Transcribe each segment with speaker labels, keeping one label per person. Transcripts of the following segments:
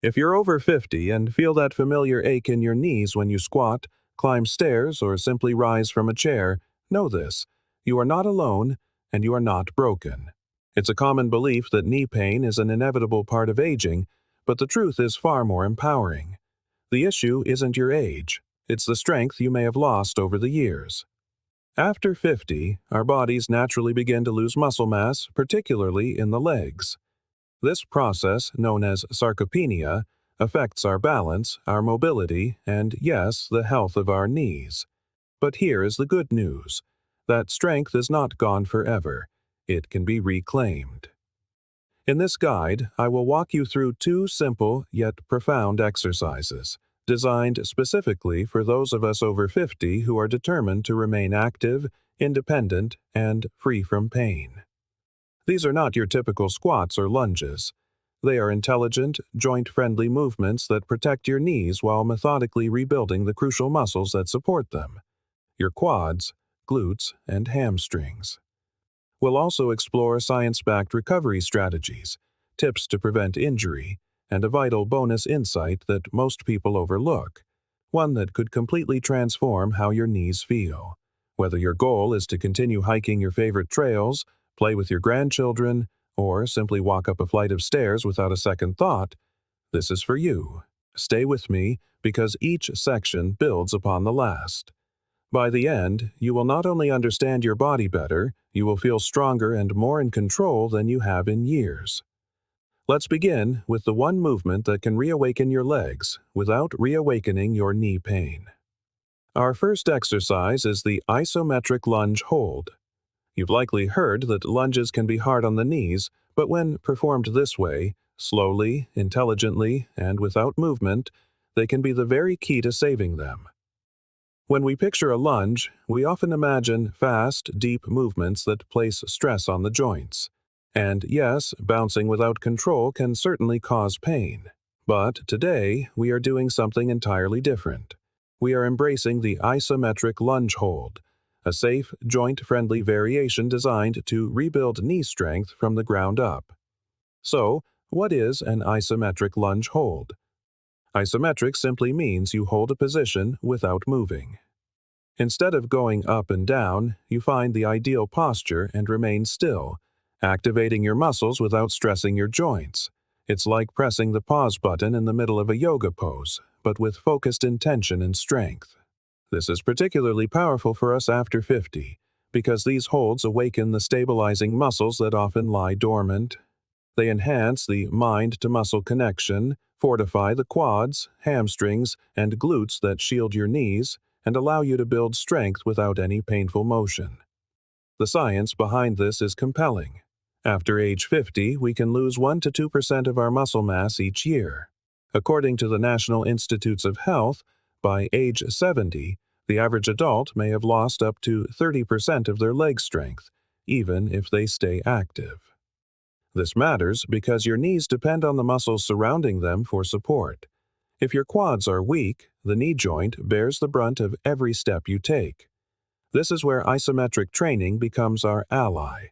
Speaker 1: If you're over 50 and feel that familiar ache in your knees when you squat, climb stairs, or simply rise from a chair, know this: you are not alone, and you are not broken. It's a common belief that knee pain is an inevitable part of aging, but the truth is far more empowering. The issue isn't your age, it's the strength you may have lost over the years. After 50, our bodies naturally begin to lose muscle mass, particularly in the legs. This process, known as sarcopenia, affects our balance, our mobility, and, yes, the health of our knees. But here is the good news: that strength is not gone forever. It can be reclaimed. In this guide, I will walk you through two simple yet profound exercises, designed specifically for those of us over 50 who are determined to remain active, independent, and free from pain. These are not your typical squats or lunges. They are intelligent, joint-friendly movements that protect your knees while methodically rebuilding the crucial muscles that support them: your quads, glutes, and hamstrings. We'll also explore science-backed recovery strategies, tips to prevent injury, and a vital bonus insight that most people overlook, one that could completely transform how your knees feel. Whether your goal is to continue hiking your favorite trails, play with your grandchildren, or simply walk up a flight of stairs without a second thought, this is for you. Stay with me, because each section builds upon the last. By the end, you will not only understand your body better, you will feel stronger and more in control than you have in years. Let's begin with the one movement that can reawaken your legs without reawakening your knee pain. Our first exercise is the isometric lunge hold. You've likely heard that lunges can be hard on the knees, but when performed this way, slowly, intelligently, and without movement, they can be the very key to saving them. When we picture a lunge, we often imagine fast, deep movements that place stress on the joints. And yes, bouncing without control can certainly cause pain. But today, we are doing something entirely different. We are embracing the isometric lunge hold, a safe, joint-friendly variation designed to rebuild knee strength from the ground up. So, what is an isometric lunge hold? Isometric simply means you hold a position without moving. Instead of going up and down, you find the ideal posture and remain still, activating your muscles without stressing your joints. It's like pressing the pause button in the middle of a yoga pose, but with focused intention and strength. This is particularly powerful for us after 50, because these holds awaken the stabilizing muscles that often lie dormant. They enhance the mind-to-muscle connection, fortify the quads, hamstrings, and glutes that shield your knees, and allow you to build strength without any painful motion. The science behind this is compelling. After age 50, we can lose 1 to 2% of our muscle mass each year. According to the National Institutes of Health, by age 70, the average adult may have lost up to 30% of their leg strength, even if they stay active. This matters because your knees depend on the muscles surrounding them for support. If your quads are weak, the knee joint bears the brunt of every step you take. This is where isometric training becomes our ally.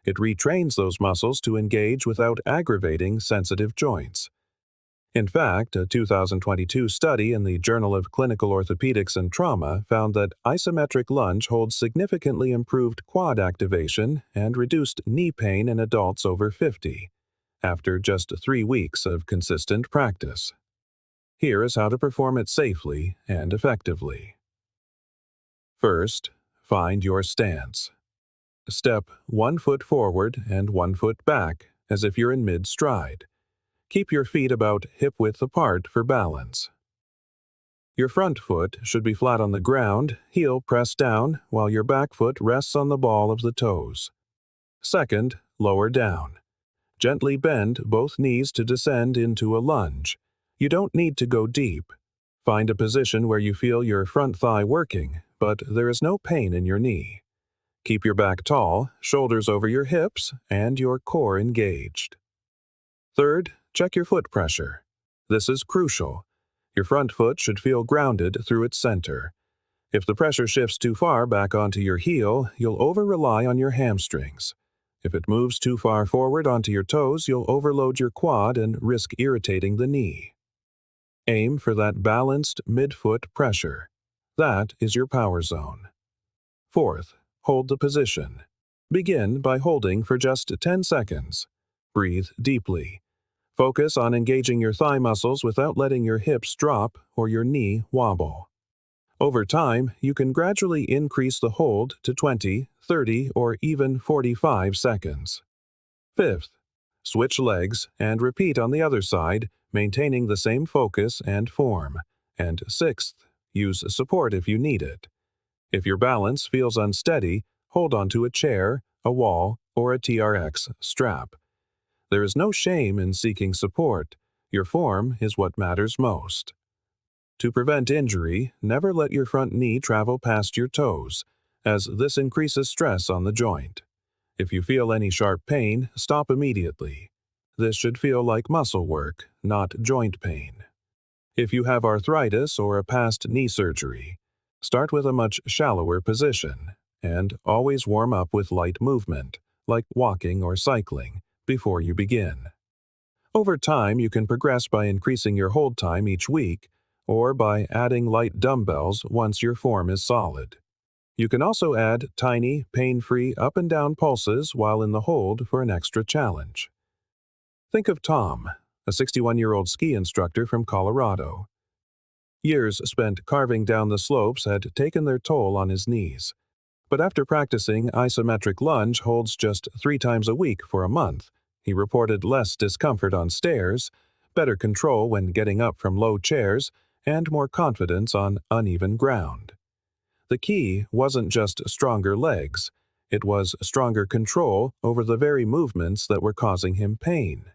Speaker 1: It retrains those muscles to engage without aggravating sensitive joints. In fact, a 2022 study in the Journal of Clinical Orthopedics and Trauma found that isometric lunge holds significantly improved quad activation and reduced knee pain in adults over 50, after just 3 weeks of consistent practice. Here is how to perform it safely and effectively. First, find your stance. Step 1 foot forward and 1 foot back, as if you're in mid-stride. Keep your feet about hip-width apart for balance. Your front foot should be flat on the ground, heel pressed down, while your back foot rests on the ball of the toes. Second, lower down. Gently bend both knees to descend into a lunge. You don't need to go deep. Find a position where you feel your front thigh working, but there is no pain in your knee. Keep your back tall, shoulders over your hips, and your core engaged. Third, check your foot pressure. This is crucial. Your front foot should feel grounded through its center. If the pressure shifts too far back onto your heel, you'll over-rely on your hamstrings. If it moves too far forward onto your toes, you'll overload your quad and risk irritating the knee. Aim for that balanced midfoot pressure. That is your power zone. Fourth, hold the position. Begin by holding for just 10 seconds. Breathe deeply. Focus on engaging your thigh muscles without letting your hips drop or your knee wobble. Over time, you can gradually increase the hold to 20, 30, or even 45 seconds. Fifth, switch legs and repeat on the other side, maintaining the same focus and form. And sixth, use support if you need it. If your balance feels unsteady, hold onto a chair, a wall, or a TRX strap. There is no shame in seeking support. Your form is what matters most. To prevent injury, never let your front knee travel past your toes, as this increases stress on the joint. If you feel any sharp pain, stop immediately. This should feel like muscle work, not joint pain. If you have arthritis or a past knee surgery, start with a much shallower position, and always warm up with light movement, like walking or cycling, before you begin. Over time, you can progress by increasing your hold time each week, or by adding light dumbbells once your form is solid. You can also add tiny, pain-free up and down pulses while in the hold for an extra challenge. Think of Tom, a 61-year-old ski instructor from Colorado. Years spent carving down the slopes had taken their toll on his knees. But after practicing isometric lunge holds just 3 times a week for a month, he reported less discomfort on stairs, better control when getting up from low chairs, and more confidence on uneven ground. The key wasn't just stronger legs, it was stronger control over the very movements that were causing him pain.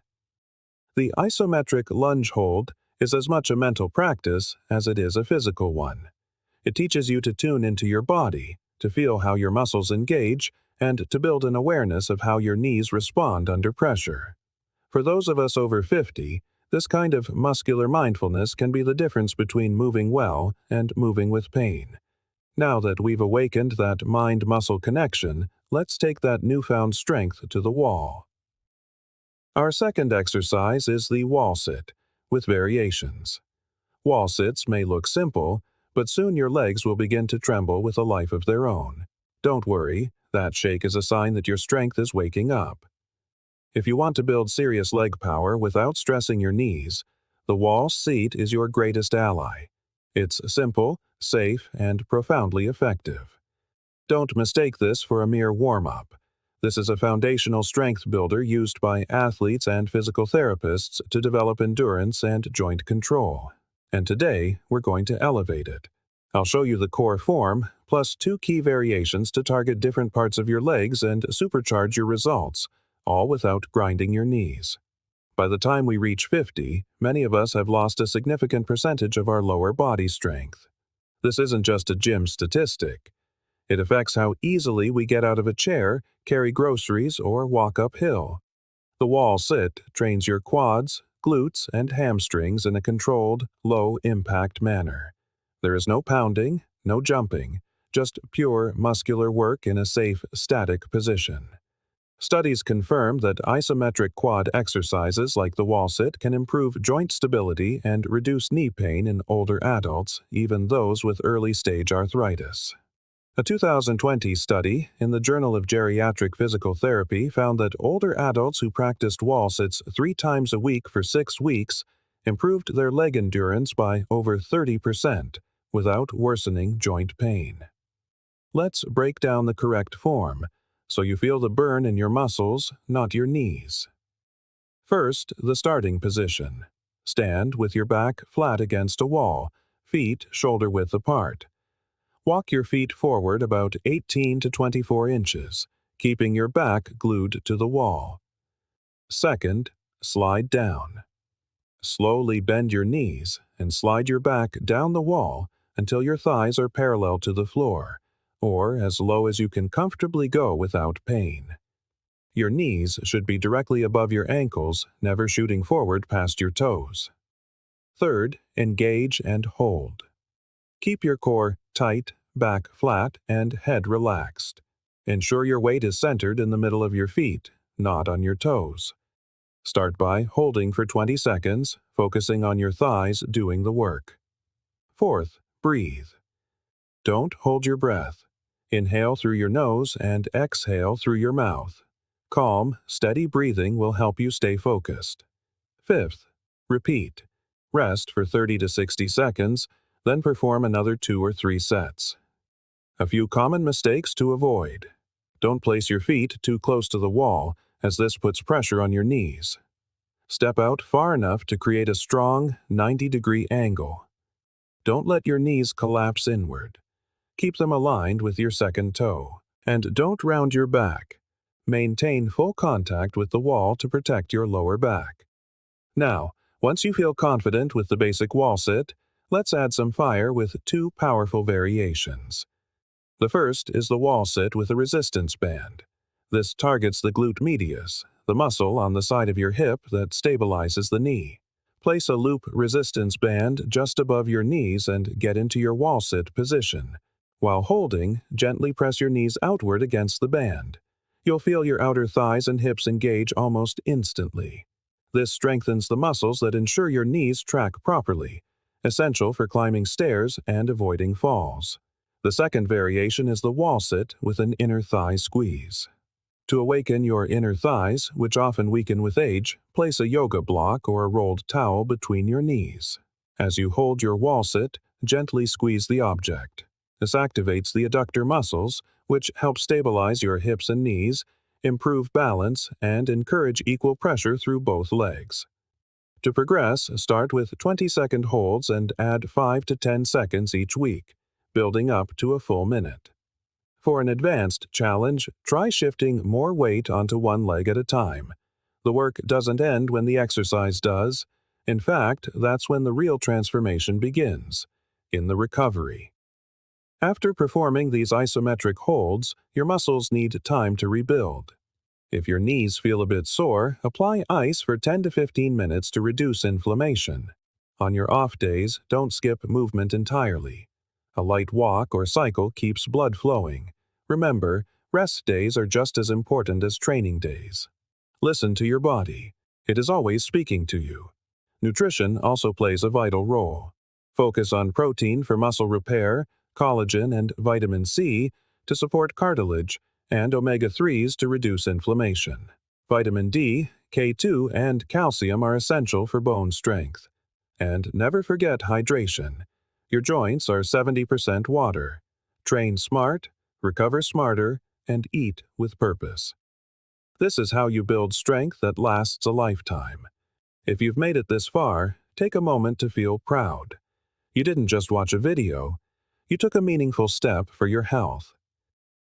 Speaker 1: The isometric lunge hold is as much a mental practice as it is a physical one. It teaches you to tune into your body, to feel how your muscles engage, and to build an awareness of how your knees respond under pressure. For those of us over 50, this kind of muscular mindfulness can be the difference between moving well and moving with pain. Now that we've awakened that mind-muscle connection, let's take that newfound strength to the wall. Our second exercise is the wall sit, with variations. Wall sits may look simple, but soon your legs will begin to tremble with a life of their own. Don't worry, that shake is a sign that your strength is waking up. If you want to build serious leg power without stressing your knees, the wall seat is your greatest ally. It's simple, safe, and profoundly effective. Don't mistake this for a mere warm-up. This is a foundational strength builder used by athletes and physical therapists to develop endurance and joint control. And today, we're going to elevate it. I'll show you the core form, plus 2 key variations to target different parts of your legs and supercharge your results, all without grinding your knees. By the time we reach 50, many of us have lost a significant percentage of our lower body strength. This isn't just a gym statistic. It affects how easily we get out of a chair, carry groceries, or walk uphill. The wall sit trains your quads, glutes, and hamstrings in a controlled, low-impact manner. There is no pounding, no jumping, just pure muscular work in a safe, static position. Studies confirm that isometric quad exercises like the wall sit can improve joint stability and reduce knee pain in older adults, even those with early-stage arthritis. A 2020 study in the Journal of Geriatric Physical Therapy found that older adults who practiced wall sits 3 times a week for 6 weeks improved their leg endurance by over 30% without worsening joint pain. Let's break down the correct form, so you feel the burn in your muscles, not your knees. First, the starting position. Stand with your back flat against a wall, feet shoulder-width apart. Walk your feet forward about 18 to 24 inches, keeping your back glued to the wall. Second, slide down. Slowly bend your knees and slide your back down the wall until your thighs are parallel to the floor, or as low as you can comfortably go without pain. Your knees should be directly above your ankles, never shooting forward past your toes. Third, engage and hold. Keep your core tight, back flat, and head relaxed. Ensure your weight is centered in the middle of your feet, not on your toes. Start by holding for 20 seconds, focusing on your thighs doing the work. Fourth, breathe. Don't hold your breath. Inhale through your nose and exhale through your mouth. Calm, steady breathing will help you stay focused. Fifth, repeat. Rest for 30 to 60 seconds, then perform another 2 or 3 sets. A few common mistakes to avoid. Don't place your feet too close to the wall, as this puts pressure on your knees. Step out far enough to create a strong 90-degree angle. Don't let your knees collapse inward. Keep them aligned with your second toe. And don't round your back. Maintain full contact with the wall to protect your lower back. Now, once you feel confident with the basic wall sit, let's add some fire with 2 powerful variations. The first is the wall sit with a resistance band. This targets the glute medius, the muscle on the side of your hip that stabilizes the knee. Place a loop resistance band just above your knees and get into your wall sit position. While holding, gently press your knees outward against the band. You'll feel your outer thighs and hips engage almost instantly. This strengthens the muscles that ensure your knees track properly, essential for climbing stairs and avoiding falls. The second variation is the wall sit with an inner thigh squeeze. To awaken your inner thighs, which often weaken with age, place a yoga block or a rolled towel between your knees. As you hold your wall sit, gently squeeze the object. This activates the adductor muscles, which help stabilize your hips and knees, improve balance, and encourage equal pressure through both legs. To progress, start with 20-second holds and add 5 to 10 seconds each week, building up to a full minute. For an advanced challenge, try shifting more weight onto one leg at a time. The work doesn't end when the exercise does. In fact, that's when the real transformation begins, in the recovery. After performing these isometric holds, your muscles need time to rebuild. If your knees feel a bit sore, apply ice for 10 to 15 minutes to reduce inflammation. On your off days, don't skip movement entirely. A light walk or cycle keeps blood flowing. Remember, rest days are just as important as training days. Listen to your body. It is always speaking to you. Nutrition also plays a vital role. Focus on protein for muscle repair, collagen and vitamin C to support cartilage, and omega-3s to reduce inflammation. Vitamin D, K2, and calcium are essential for bone strength. And never forget hydration. Your joints are 70% water. Train smart, recover smarter, and eat with purpose. This is how you build strength that lasts a lifetime. If you've made it this far, take a moment to feel proud. You didn't just watch a video. You took a meaningful step for your health.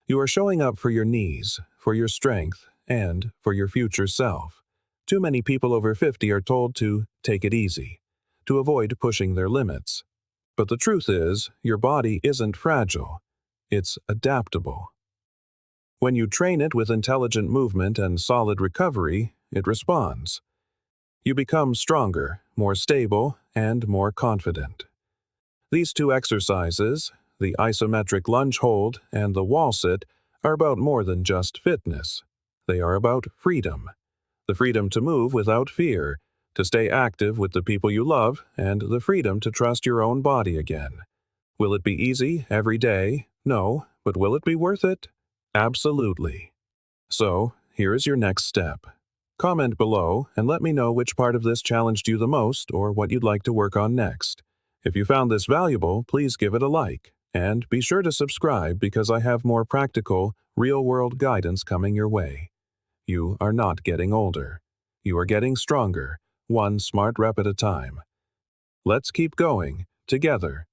Speaker 1: You are showing up for your knees, for your strength, and for your future self. Too many people over 50 are told to take it easy, to avoid pushing their limits. But the truth is, your body isn't fragile. It's adaptable. When you train it with intelligent movement and solid recovery, it responds. You become stronger, more stable, and more confident. These 2 exercises, the isometric lunge hold and the wall sit, are about more than just fitness. They are about freedom. The freedom to move without fear, to stay active with the people you love, and the freedom to trust your own body again. Will it be easy every day? No, but will it be worth it? Absolutely. So, here is your next step. Comment below and let me know which part of this challenged you the most or what you'd like to work on next. If you found this valuable, please give it a like. And be sure to subscribe because I have more practical, real-world guidance coming your way. You are not getting older. You are getting stronger, one smart rep at a time. Let's keep going, together.